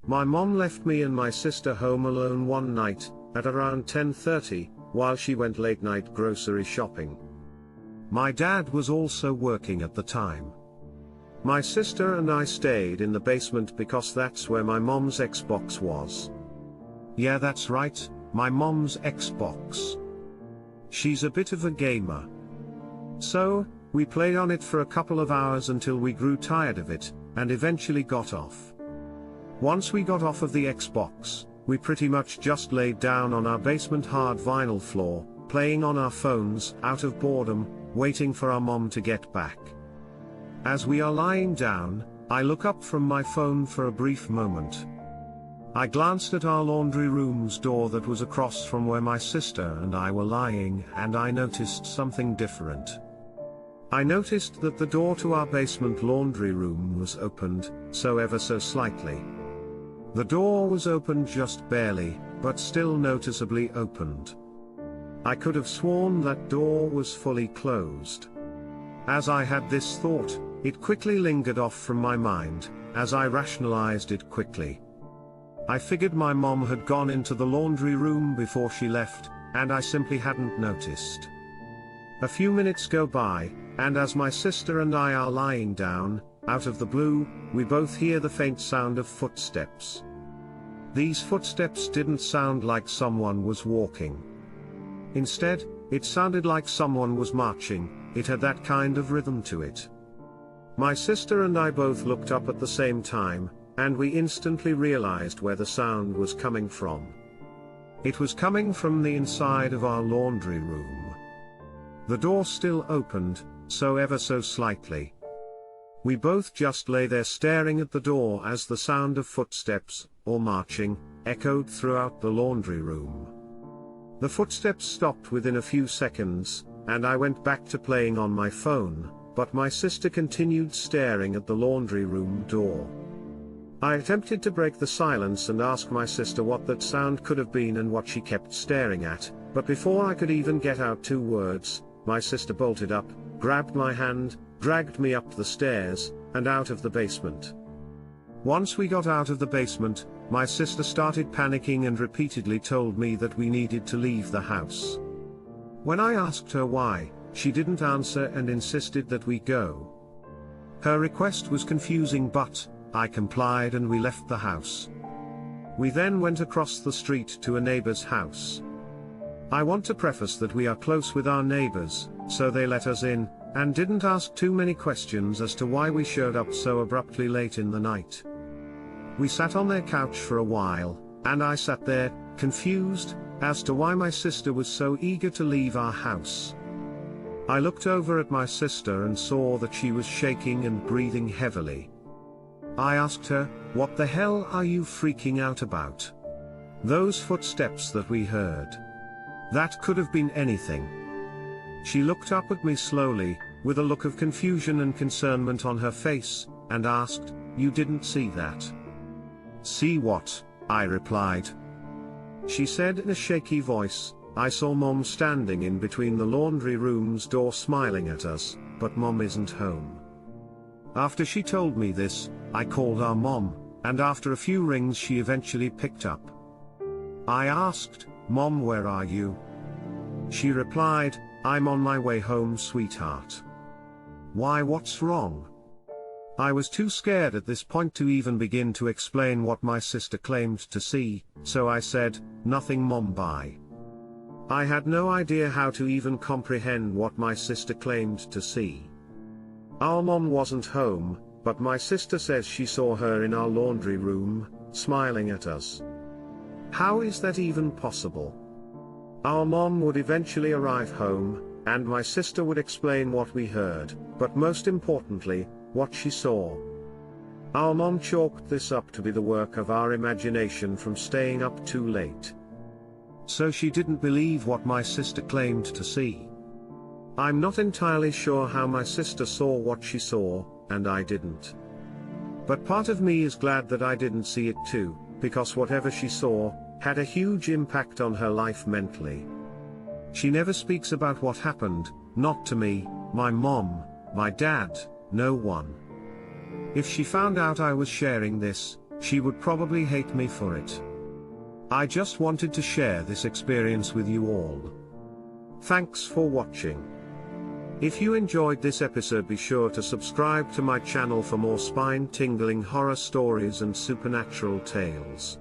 My mom left me and my sister home alone one night, at around 10:30, while she went late night grocery shopping. My dad was also working at the time. My sister and I stayed in the basement because that's where my mom's Xbox was. Yeah, that's right, my mom's Xbox. She's a bit of a gamer. So, we played on it for a couple of hours until we grew tired of it, and eventually got off. Once we got off of the Xbox, we pretty much just laid down on our basement hard vinyl floor, playing on our phones, out of boredom, waiting for our mom to get back. As we are lying down, I look up from my phone for a brief moment. I glanced at our laundry room's door that was across from where my sister and I were lying, and I noticed something different. I noticed that the door to our basement laundry room was opened, so ever so slightly. The door was opened just barely, but still noticeably opened. I could have sworn that door was fully closed. As I had this thought, it quickly lingered off from my mind, as I rationalized it quickly. I figured my mom had gone into the laundry room before she left, and I simply hadn't noticed. A few minutes go by, and as my sister and I are lying down, out of the blue, we both hear the faint sound of footsteps. These footsteps didn't sound like someone was walking. Instead, it sounded like someone was marching. It had that kind of rhythm to it. My sister and I both looked up at the same time, and we instantly realized where the sound was coming from. It was coming from the inside of our laundry room. The door still opened, so ever so slightly. We both just lay there staring at the door as the sound of footsteps, or marching, echoed throughout the laundry room. The footsteps stopped within a few seconds, and I went back to playing on my phone, but my sister continued staring at the laundry room door. I attempted to break the silence and ask my sister what that sound could have been and what she kept staring at, but before I could even get out 2 words, my sister bolted up, grabbed my hand, dragged me up the stairs, and out of the basement. Once we got out of the basement, my sister started panicking and repeatedly told me that we needed to leave the house. When I asked her why, she didn't answer and insisted that we go. Her request was confusing, but I complied and we left the house. We then went across the street to a neighbor's house. I want to preface that we are close with our neighbors, so they let us in, and didn't ask too many questions as to why we showed up so abruptly late in the night. We sat on their couch for a while, and I sat there, confused, as to why my sister was so eager to leave our house. I looked over at my sister and saw that she was shaking and breathing heavily. I asked her, "What the hell are you freaking out about? Those footsteps that we heard. That could have been anything." She looked up at me slowly, with a look of confusion and concernment on her face, and asked, "You didn't see that?" "See what?" I replied. She said in a shaky voice, "I saw Mom standing in between the laundry room's door smiling at us, but Mom isn't home." After she told me this, I called our mom, and after a few rings she eventually picked up. I asked, "Mom, where are you?" She replied, "I'm on my way home, sweetheart." "Why, what's wrong?" I was too scared at this point to even begin to explain what my sister claimed to see, so I said, "Nothing, Mom, bye." I had no idea how to even comprehend what my sister claimed to see. Our mom wasn't home, but my sister says she saw her in our laundry room, smiling at us. How is that even possible? Our mom would eventually arrive home, and my sister would explain what we heard, but most importantly, what she saw. Our mom chalked this up to be the work of our imagination from staying up too late. So she didn't believe what my sister claimed to see. I'm not entirely sure how my sister saw what she saw, and I didn't. But part of me is glad that I didn't see it too, because whatever she saw had a huge impact on her life mentally. She never speaks about what happened, not to me, my mom, my dad, no one. If she found out I was sharing this, She would probably hate me for it. I just wanted to share this experience with you all. Thanks for watching. If you enjoyed this episode, be sure to subscribe to my channel for more spine-tingling horror stories and supernatural tales.